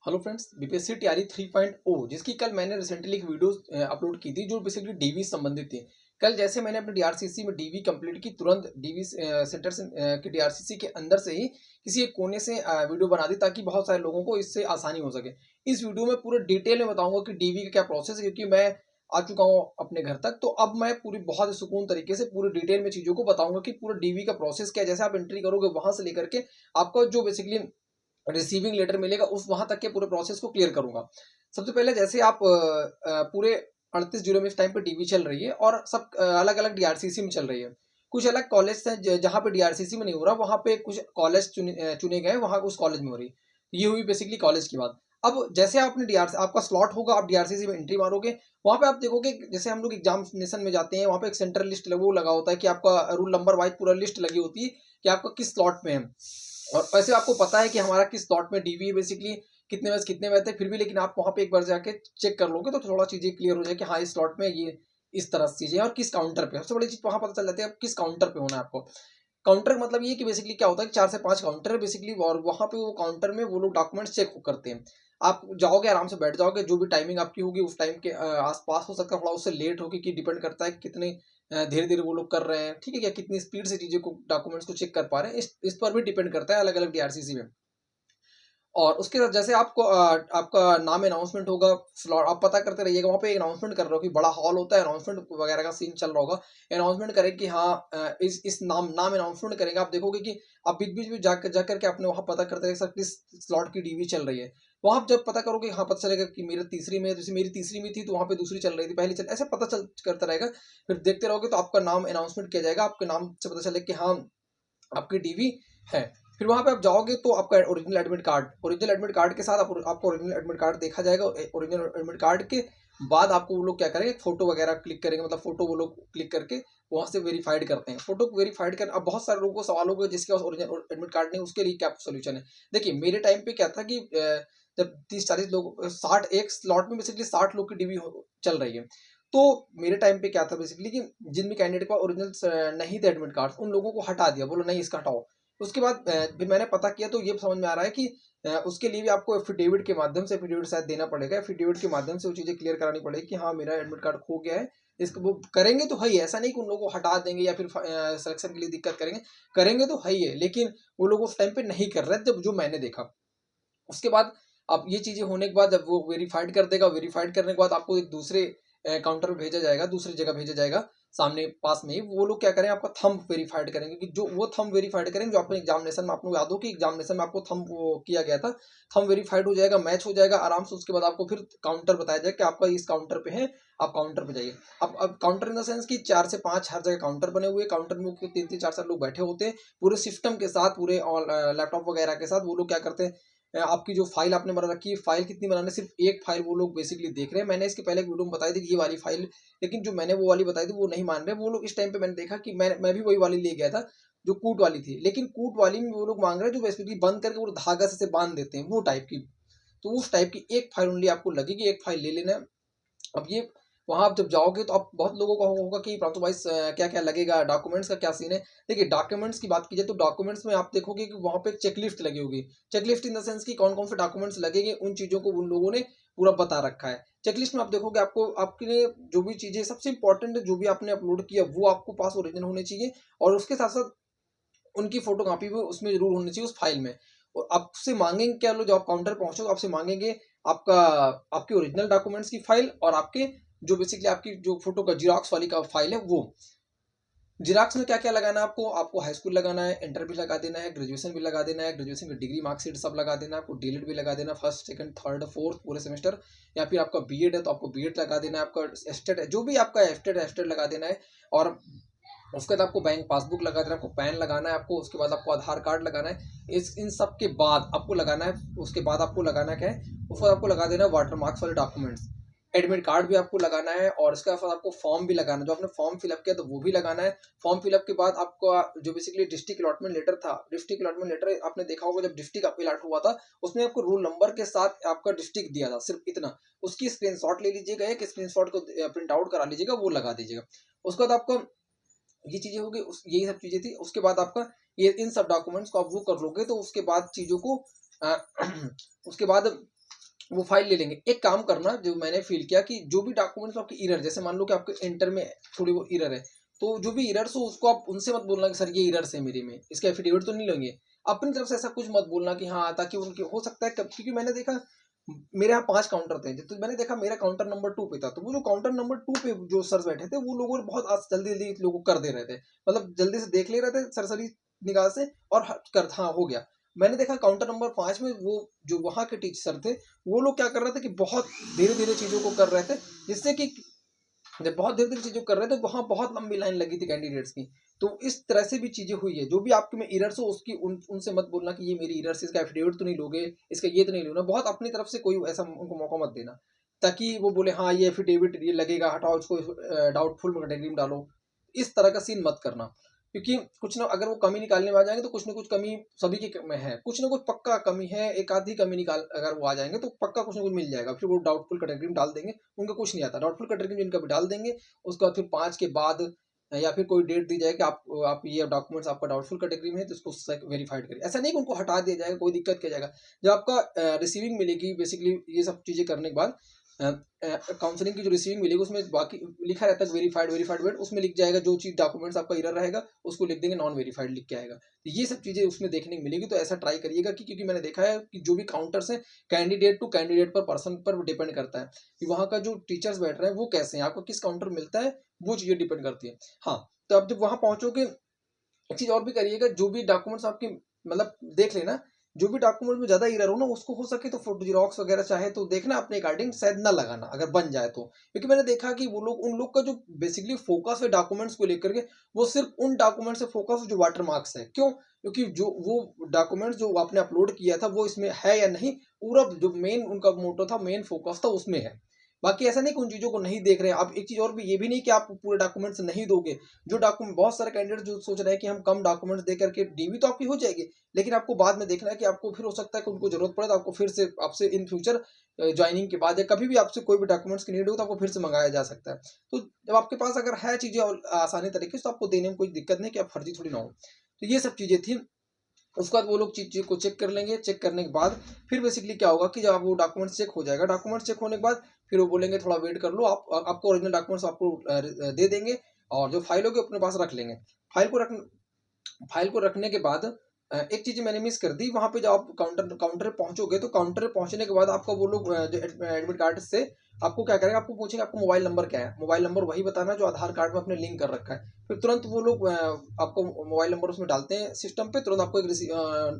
Hello friends, BPSC तैयारी 3.0 जिसकी कल मैंने रिसेंटली एक वीडियो अपलोड की थी जो बेसिकली डीवी संबंधित थी। कल जैसे मैंने अपने डीआरसीसी में डीवी कंप्लीट की, तुरंत डीवी सेंटर से की डीआरसीसी के अंदर से ही किसी एक कोने से वीडियो बना दी ताकि बहुत सारे लोगों को इससे आसानी हो सके। इस वीडियो में पूरे डिटेल में बताऊंगा कि डीवी का क्या प्रोसेस है, क्योंकि मैं आ चुका हूँ अपने घर तक। तो अब मैं पूरी बहुत ही सुकून तरीके से पूरी डिटेल में चीज़ों को बताऊंगा कि पूरा डीवी का प्रोसेस क्या है। जैसे आप एंट्री करोगे वहां से लेकर के आपका जो बेसिकली रिसीविंग लेटर मिलेगा उस वहां तक के पूरे प्रोसेस को क्लियर करूंगा। सबसे पहले जैसे आप पूरे 38 में इस टाइम पे डीवी चल रही है और सब अलग अलग डीआरसीसी में चल रही है। कुछ अलग कॉलेज हैं जहाँ पे डीआरसीसी में नहीं हो रहा, वहां पे कुछ कॉलेज चुने गए, वहां उस कॉलेज में हो रही। ये हुई बेसिकली कॉलेज की बात। अब जैसे आपने डीआर आपका स्लॉट होगा, आप डीआरसीसी में एंट्री मारोगे, वहां पे आप देखोगे जैसे हम लोग एग्जामिनेशन में जाते हैं, वहां पे एक सेंट्रल लिस्ट वो लगा होता है कि आपका रूल नंबर वाइज पूरा लिस्ट लगी होती है कि आपका किस स्लॉट में है। और वैसे आपको पता है कि हमारा किस स्लॉट में डीवी है बेसिकली, कितने बजे तक, फिर भी लेकिन आप वहां पे एक बार जाके चेक कर लोगे तो थोड़ा चीजें क्लियर हो जाए कि हाँ इस स्लॉट में ये इस तरह से चीजें हैं और किस काउंटर पे। सबसे बड़ी चीज वहां पता चल जाती है आप किस काउंटर पे होना है आपको। काउंटर मतलब ये कि बेसिकली क्या होता है कि 4 से 5 काउंटर है बेसिकली, और वहां पे वो काउंटर में वो लोग डॉक्यूमेंट्स चेक करते हैं। आप जाओगे, आराम से बैठ जाओगे, जो भी टाइमिंग आपकी होगी उस टाइम के आसपास, हो सकता है थोड़ा उससे लेट होगी, कि डिपेंड करता है कि कितने धीरे धीरे वो लोग कर रहे हैं, ठीक है क्या, कितनी स्पीड से चीजें को डॉक्यूमेंट्स को चेक कर पा रहे हैं, इस पर भी डिपेंड करता है अलग अलग डीआरसीसी में। और उसके साथ जैसे आपको आपका नाम अनाउंसमेंट होगा, स्लॉट आप पता करते रहिएगा, वहाँ पे अनाउंसमेंट कर रहे हो कि बड़ा हॉल होता है, अनाउंसमेंट वगैरह का सीन चल रहा होगा। अनाउंसमेंट करें कि हाँ इस नाम नाम अनाउंसमेंट करेंगे, आप देखोगे कि आप बीच बीच में जाकर के अपने वहाँ पता करते रहे सर किस स्लॉट की डीवी चल रही है। वहां जब पता करोगे, हाँ पता चलेगा कि मेरे तीसरी में, जैसे मेरी तीसरी में थी तो वहाँ पे दूसरी चल रही थी, पहली चल, ऐसे पता चल करता रहेगा। फिर देखते रहोगे तो आपका नाम अनाउंसमेंट किया जाएगा, आपके नाम से पता चले कि हाँ आपकी डीवी है। फिर वहां पे आप जाओगे तो आपका ओरिजिनल एडमिट कार्ड के साथ आपको ओरिजिनल एडमिट कार्ड देखा जाएगा। ओरिजिनल एडमिट कार्ड के बाद आपको वो लोग क्या करेंगे, फोटो वगैरह क्लिक करेंगे, मतलब फोटो वो लोग क्लिक करके वहां से वेरीफाइड करते हैं। फोटो वेरीफाइड कर, अब बहुत सारे लोगों को सवाल होगा जिसके पास ओरिजिनल एडमिट कार्ड नहीं, उसके लिए क्या सोल्यूशन है। देखिए मेरे टाइम पे क्या था कि जब 30-40 लोग 60 एक स्लॉट में बेसिकली 60 लोग की डीवी चल रही है। तो मेरे टाइम पे क्या था बेसिकली कि जिनमें कैंडिडेट का ओरिजिनल नहीं थे एडमिट कार्ड, उन लोगों को हटा दिया, बोलो नहीं इसका हटाओ। उसके बाद फिर मैंने पता किया तो ये समझ में आ रहा है कि उसके लिए भी आपको एफिडेविट के माध्यम से, एफिडेविट शायद देना पड़ेगा, एफिडेविट के माध्यम से वो चीजें क्लियर करानी पड़ेगी कि हाँ मेरा एडमिट कार्ड खो गया है। इसको वो करेंगे तो है ही, ऐसा नहीं कि उन लोगों को हटा देंगे या फिर सिलेक्शन के लिए दिक्कत करेंगे, करेंगे तो है ही है, लेकिन वो लोग उस टाइम पे नहीं कर रहे, जब जो मैंने देखा। उसके बाद अब ये चीजें होने के बाद जब वो वेरीफाइड कर देगा, वेरीफाइड करने के बाद आपको एक दूसरे काउंटर पे भेजा जाएगा, दूसरी जगह भेजा जाएगा, सामने पास में ही वो लोग क्या करें, आपका थंब वेरीफाइड करेंगे, कि जो वो थंब वेरीफाइड करेंगे जो आपको एग्जामिनेशन में, आपको याद हो कि एग्जामिनेशन में आपको थंब वो किया गया था, थंब वेरीफाइड हो जाएगा, मैच हो जाएगा आराम से। उसके बाद आपको फिर काउंटर बताया जाएगा कि आपका इस काउंटर पे है, आप काउंटर पे जाइए। अब काउंटर इन द सेंस की 4 से 5 हर जगह काउंटर बने हुए, काउंटर में 3-3 4-4 लोग बैठे होते हैं पूरे सिस्टम के साथ, पूरे लैपटॉप वगैरह के साथ। वो लोग क्या करते हैं, आपकी जो फाइल आपने बना रखी है, फाइल कितनी बनाने, सिर्फ एक फाइल वो लोग बेसिकली देख रहे हैं। मैंने इसके पहले एक वीडियो में बताई थी कि ये वाली फाइल, लेकिन जो मैंने वो वाली बताई थी वो नहीं मान रहे वो लोग। इस टाइम पे मैंने देखा कि मैं भी वही वाली ले गया था जो कूट वाली थी, लेकिन कूट वाली में वो लोग मांग रहे हैं जो बेसिकली बंद करके वो धागा से बांध देते हैं वो टाइप की। तो उस टाइप की एक फाइल ओनली आपको लगेगी, एक फाइल ले लेना है। अब ये वहां आप जब जाओगे तो आप बहुत लोगों का होगा कि प्रांतु भाई क्या क्या लगेगा, डॉक्यूमेंट्स का क्या सीन है। देखिए डॉक्यूमेंट्स की बात कीजिए तो डॉक्यूमेंट्स में आप देखोगे कि वहां पे एक चेकलिस्ट लगी होगी। चेकलिस्ट इन द सेंस की कौन कौन से डॉक्यूमेंट्स लगेंगे, उन चीजों को उन लोगों ने पूरा बता रखा है। चेकलिस्ट में आप देखोगे आपको आपके जो भी चीजें सबसे इंपॉर्टेंट जो भी आपने अपलोड किया वो आपको पास ओरिजिनल होने चाहिए, और उसके साथ साथ उनकी फोटो कॉपी भी उसमें जरूर होनी चाहिए उस फाइल में। और आपसे मांगेंगे क्या, लो जब आप काउंटर पहुंचोगे आपसे मांगेंगे आपका आपके ओरिजिनल डॉक्यूमेंट्स की फाइल, और आपके जो बेसिकली आपकी जो फोटो का जिराक्स वाली का फाइल है वो। जिराक्स में क्या क्या लगाना है आपको, आपको हाई स्कूल लगाना है, इंटर भी लगा देना है, ग्रेजुएशन भी लगा देना है, ग्रेजुएशन की डिग्री मार्कशीट सब लगा देना है, आपको डीएलएड भी लगा देना, फर्स्ट सेकंड थर्ड फोर्थ पूरे सेमेस्टर। या फिर आपका बीएड है तो आपको बीएड लगा देना है, आपका एस्टेट है जो भी आपका एस्टेट एस्टेट लगा देना है। और उसके बाद आपको बैंक पासबुक लगा देना है, आपको पैन लगाना है आपको, उसके बाद आपको आधार कार्ड लगाना है। इस इन सब के बाद आपको लगाना है, उसके बाद आपको लगाना क्या है, उसके बाद आपको लगा देना है वाटर मार्क्स वाले डॉक्यूमेंट्स। एडमिट कार्ड भी आपको लगाना है, और इसके बाद आपको फॉर्म भी लगाना है, जो आपने फॉर्म फिलअप किया तो वो भी लगाना है। फॉर्म फिलअप के बाद आपको जो बेसिकली डिस्ट्रिक्ट अलॉटमेंट लेटर था, डिस्ट्रिक्ट अलॉटमेंट लेटर आपने देखा होगा जब डिस्ट्रिक्ट अलॉट हुआ था, उसमें आपको रूल नंबर के साथ आपका डिस्ट्रिक्ट दिया था, सिर्फ इतना। उसकी स्क्रीनशॉट ले लीजिएगा, एक स्क्रीनशॉट को प्रिंट आउट करा लीजिएगा, वो लगा दीजिएगा। उसके बाद आपको ये चीजें होगी, यही सब चीजें थी। उसके बाद आपका ये इन सब डॉक्यूमेंट्स को आप वो कर लोगे तो उसके बाद चीजों को उसके बाद वो फाइल ले लेंगे। एक काम करना जो मैंने फील किया कि जो भी डॉक्यूमेंट्स आपके एरर, जैसे मान लो कि आपके इंटर में थोड़ी वो एरर है, तो जो भी एरर्स हो उसको आप उनसे मत बोलना कि सर ये एरर्स है मेरे में, इसका एफिडेविट तो नहीं लेंगे। अपनी तरफ से ऐसा कुछ मत बोलना कि हाँ, ताकि उनके हो सकता है क्योंकि मैंने देखा मेरे यहाँ 5 काउंटर थे, तो मैंने देखा मेरा काउंटर नंबर 2 पे था, तो वो जो काउंटर नंबर 2 पे जो सर बैठे थे, वो लोगों ने बहुत जल्दी-जल्दी लोगों को कर दे रहे थे। मतलब जल्दी से देख ले रहे थे सरसरी निगाह से और कर हाँ, हो गया। मैंने देखा काउंटर नंबर 5 में वो जो वहाँ के टीचर थे, वो लोग क्या कर रहे थे कि बहुत धीरे-धीरे चीज़ों को कर रहे थे, जिससे कि जब बहुत धीरे-धीरे चीज़ों कर रहे थे, वहाँ बहुत लंबी लाइन लगी थी कैंडिडेट्स की। तो इस तरह से भी चीज़ें हुई है। जो भी आपके में एरर्स हो उसकी उनसे मत बोलना कि ये मेरी एरर्स है, इसका एफिडेविट तो नहीं लोगे, इसका ये तो नहीं लोगे। बहुत अपनी तरफ से कोई ऐसा उनको मौका मत देना, ताकि वो बोले हाँ, ये एफिडेविट ये लगेगा, हटाओ इसको, डाउटफुल कैटेगरी में डालो। इस तरह का सीन मत करना। क्योंकि कुछ ना, अगर वो कमी निकालने में आ जाएँगे तो कुछ ना कुछ कमी सभी के में है। कुछ ना कुछ पक्का कमी है, एक आधी कमी निकाल अगर वो आ जाएँगे तो पक्का कुछ ना कुछ मिल जाएगा। फिर वो डाउटफुल कैटेगरी में डाल देंगे, उनको कुछ नहीं आता। डाउटफुल कैटेगरी में जिनका भी डाल देंगे, उसके बाद फिर 5 के बाद या फिर कोई डेट दी जाए कि आप ये डॉक्यूमेंट्स आपका डाउटफुल कैटेगरी में है, तो इसको वेरीफाइड करिए। ऐसा नहीं कि उनको हटा दिया जाएगा, कोई दिक्कत किया जाएगा। जब आपका रिसीविंग मिलेगी, बेसिकली ये सब चीज़ें करने के बाद काउंसलिंग की जो रिसीविंग मिलेगी, उसमें बाकी लिखा रहता है वेरीफाइड वेरीफाइड वेट, उसमें लिख जाएगा जो चीज़ डॉक्यूमेंट्स आपका एरर रहेगा उसको लिख देंगे, नॉन वेरीफाइड लिख के आएगा। तो ये सब चीज़ें उसमें देखने को मिलेगी, तो ऐसा ट्राई करिएगा कि क्योंकि मैंने देखा है कि जो भी काउंटर्स हैं, कैंडिडेट टू कैंडिडेट पर पर्सन पर डिपेंड करता है कि वहाँ का जो टीचर्स बैठ रहे हैं वो कैसे हैं, आपको किस काउंटर मिलता है, वो चीज़ें डिपेंड करती है। हाँ, तो आप जब वहाँ पहुँचोगे, एक चीज़ और भी करिएगा, जो भी डॉक्यूमेंट्स आपके मतलब देख लेना, जो भी डॉक्यूमेंट में ज़्यादा एरर हो ना, उसको हो सके तो फ़ोटो ज़ेरॉक्स वगैरह चाहे तो देखना अपने अकॉर्डिंग, शायद ना लगाना अगर बन जाए तो। क्योंकि मैंने देखा कि वो लोग उन लोग का जो बेसिकली फ़ोकस है डॉक्यूमेंट्स को लेकर के, वो सिर्फ़ उन डॉक्यूमेंट से फ़ोकस है जो वाटर मार्क्स है। क्यों? क्योंकि जो वो डॉक्यूमेंट्स जो आपने अपलोड किया था, वो इसमें है या नहीं, पूरा जो मेन उनका मोटो था, मेन फ़ोकस था उसमें है। बाकी ऐसा नहीं कि उन चीज़ों को नहीं देख रहे हैं। आप एक चीज़ और भी, ये भी नहीं कि आप पूरे डॉक्यूमेंट्स नहीं दोगे। जो डॉक्यूमेंट, बहुत सारे कैंडिडेट जो सोच रहे हैं कि हम कम डॉक्यूमेंट्स दे करके डीवी तो आपकी हो जाएगी, लेकिन आपको बाद में देखना है कि आपको फिर हो सकता है कि उनको जरूरत पड़े तो आपको फिर से आपसे इन फ्यूचर ज्वाइनिंग के बाद या कभी भी आपसे कोई भी डॉक्यूमेंट्स की नीड हो तो आपको फिर से मंगाया जा सकता है। तो जब आपके पास अगर है चीजें आसानी तरीके से, तो आपको देने में कोई दिक्कत नहीं कि आप फर्जी थोड़ी ना हो। तो ये सब चीजें थी। उसके बाद वो लोग चीज़ को चेक कर लेंगे। चेक करने के बाद फिर बेसिकली क्या होगा कि जब वो डॉक्यूमेंट्स चेक हो जाएगा, डॉक्यूमेंट्स चेक होने के बाद फिर वो बोलेंगे थोड़ा वेट कर लो, आपको ओरिजिनल डॉक्यूमेंट्स आपको दे देंगे, और जो फाइल होगी अपने पास रख लेंगे। फाइल को रख फाइल को रखने के बाद एक चीज़ मैंने मिस कर दी। वहाँ पे जब आप काउंटर काउंटर पे पहुँचोगे, तो काउंटर पे पहुँचने के बाद आपका वो लोग जो एडमिट कार्ड से आपको क्या करेंगे, आपको पूछेंगे आपको मोबाइल नंबर क्या है। मोबाइल नंबर वही बताना है जो आधार कार्ड में आपने लिंक कर रखा है। फिर तुरंत वो लोग आपको मोबाइल नंबर उसमें डालते हैं सिस्टम पे, तुरंत आपको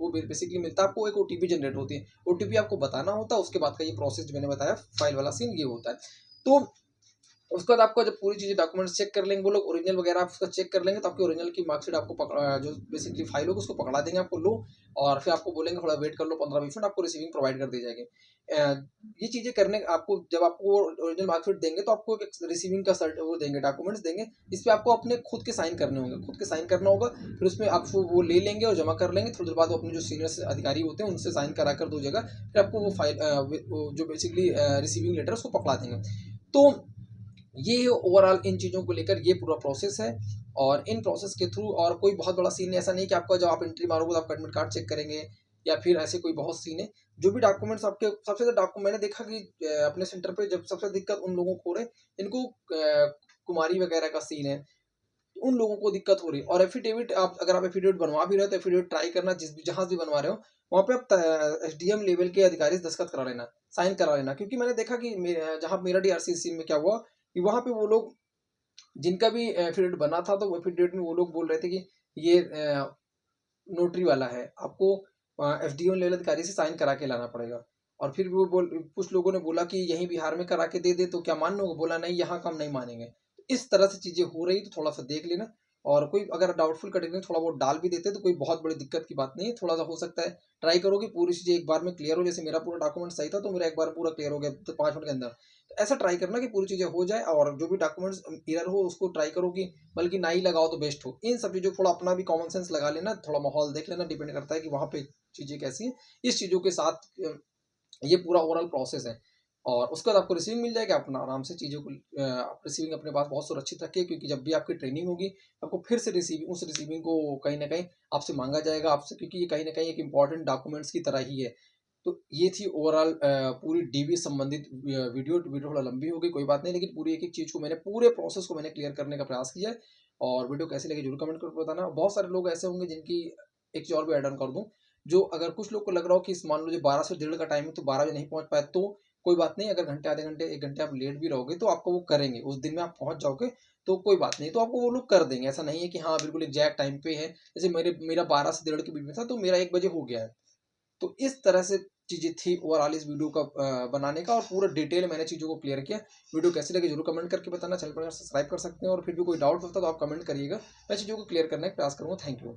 वो बेसिकली मिलता है, आपको एक ओटीपी जनरेट होती है। ओटीपी आपको बताना होता है, उसके बाद का ये प्रोसेस जो मैंने बताया फाइल वाला सीन ये होता है। तो उसके बाद आपका जब पूरी चीज़ें डॉक्यूमेंट्स चेक कर लेंगे वो लोग, ओरिजिनल वगैरह आप उसका चेक कर लेंगे, तो आपकी ओरिजिनल की मार्कशीट आपको जो बेसिकली फाइल होगी उसको पकड़ा देंगे आपको, लो, और फिर आपको बोलेंगे थोड़ा वेट कर लो 15-20 मिनट, आपको रिसीविंग प्रोवाइड कर दी जाएगी। ये चीज़ें करने आपको जब आपको ओरिजिनल मार्कशीट देंगे तो आपको एक रिसीविंग का सर्ट वो देंगे, डॉक्यूमेंट्स देंगे। इस पे आपको अपने खुद के साइन करने होंगे, खुद के साइन करना होगा। फिर उसमें आपको वो ले लेंगे और जमा कर लेंगे। थोड़ी देर बाद वो अपने जो सीनियर अधिकारी होते हैं उनसे साइन करा कर दो जगह, फिर आपको वो फाइल जो बेसिकली रिसीविंग लेटर उसको पकड़ा देंगे। तो ये ओवरऑल इन चीज़ों को लेकर ये पूरा प्रोसेस है। और इन प्रोसेस के थ्रू और कोई बहुत बड़ा सीन ऐसा नहीं कि आपका जब आप एंट्री मारोगे तो आपका एडमिट कार्ड चेक करेंगे, या फिर ऐसे कोई बहुत सीन है। जो भी डॉक्यूमेंट्स आपके सबसे ज़्यादा मैंने देखा कि अपने सेंटर पे जब सबसे दिक्कत उन लोगों को हो रही है इनको कुमारी वगैरह का सीन है, उन लोगों को दिक्कत हो रही है। और एफिडेविट आप अगर आप एफिडेविट बनवा भी रहे हो तो एफिडेविट ट्राई करना, जिस भी जहाँ भी बनवा रहे हो वहाँ पे आप एसडीएम लेवल के अधिकारी से दस्तखत करा लेना, साइन करा लेना। क्योंकि मैंने देखा कि जहाँ मेरा डीआरसीसी में क्या हुआ कि वहाँ पे वो लोग जिनका भी एफिडेविट बना था, तो एफिडेविट में वो लोग बोल रहे थे कि ये नोटरी वाला है, आपको एसडीएम लेवल अधिकारी से साइन करा के लाना पड़ेगा। और फिर वो कुछ लोगों ने बोला कि यहीं बिहार में करा के दे दे तो क्या मान लो, बोला नहीं यहाँ का हम नहीं मानेंगे। इस तरह से चीजें हो रही, तो थोड़ा सा देख लेना। और कोई अगर डाउटफुल कैटेगरी थोड़ा बहुत डाल भी देते तो कोई बहुत बड़ी दिक्कत की बात नहीं है, थोड़ा सा हो सकता है। ट्राई करो कि पूरी चीजें एक बार में क्लियर हो। जैसे मेरा पूरा डॉक्यूमेंट सही था तो मेरा एक बार पूरा क्लियर हो गया तो 5 मिनट के अंदर। तो ऐसा ट्राई करना कि पूरी चीजें हो जाए, और जो भी डॉक्यूमेंट्स एरर हो उसको ट्राई करो कि बल्कि ना ही लगाओ तो बेस्ट हो। इन सब चीज़ों को थोड़ा अपना भी कॉमन सेंस लगा लेना, थोड़ा माहौल देख लेना, डिपेंड करता है कि वहाँ पे चीज़ें कैसी हैं। इस चीज़ों के साथ ये पूरा ओवरऑल प्रोसेस है। और उसके बाद आपको रिसीविंग मिल जाएगा, अपना आराम से चीज़ों को आप रिसीविंग अपने पास बहुत सुरक्षित रखिए, क्योंकि जब भी आपकी ट्रेनिंग होगी आपको फिर से उस रिसीविंग को कहीं ना कहीं आपसे मांगा जाएगा आपसे, क्योंकि ये कहीं ना कहीं एक इंपॉर्टेंट डॉक्यूमेंट्स की तरह ही है। तो ये थी ओवरऑल पूरी डीवी संबंधित वीडियो थोड़ा लंबी हो गई, कोई बात नहीं, लेकिन पूरी एक-एक चीज़ को मैंने पूरे प्रोसेस को मैंने क्लियर करने का प्रयास किया है। और वीडियो कैसी लगी ज़रूर कमेंट करके बताना। बहुत सारे लोग ऐसे होंगे जिनकी एक चीज़ और भी ऐड ऑन कर दूँ, जो अगर कुछ लोग को लग रहा हो कि मान लो जो 12 से डेढ़ का टाइम है तो 12 बजे नहीं पहुँच पाए, तो कोई बात नहीं, अगर घंटे, आधे घंटे, 1 घंटे आप लेट भी रहोगे तो आपको वो करेंगे। उस दिन में आप पहुँच जाओगे तो कोई बात नहीं, तो आपको वो लोग कर देंगे। ऐसा नहीं है कि हाँ, बिल्कुल एग्ज़ैक्ट टाइम पे है। जैसे मेरा 12 से डेढ़ के बीच में था, तो मेरा 1 बजे हो गया है। तो इस तरह से चीज़ें थी ओवरऑल इस वीडियो का बनाने का, और पूरा डिटेल मैंने चीज़ों को क्लियर किया। वीडियो कैसी लगी ज़रूर कमेंट करके बताना। चैनल पर सब्सक्राइब कर सकते हैं, और फिर भी कोई डाउट होता है तो आप कमेंट करिएगा। मैं चीज़ों को क्लियर करने का प्रयास करूँगा। Thank you.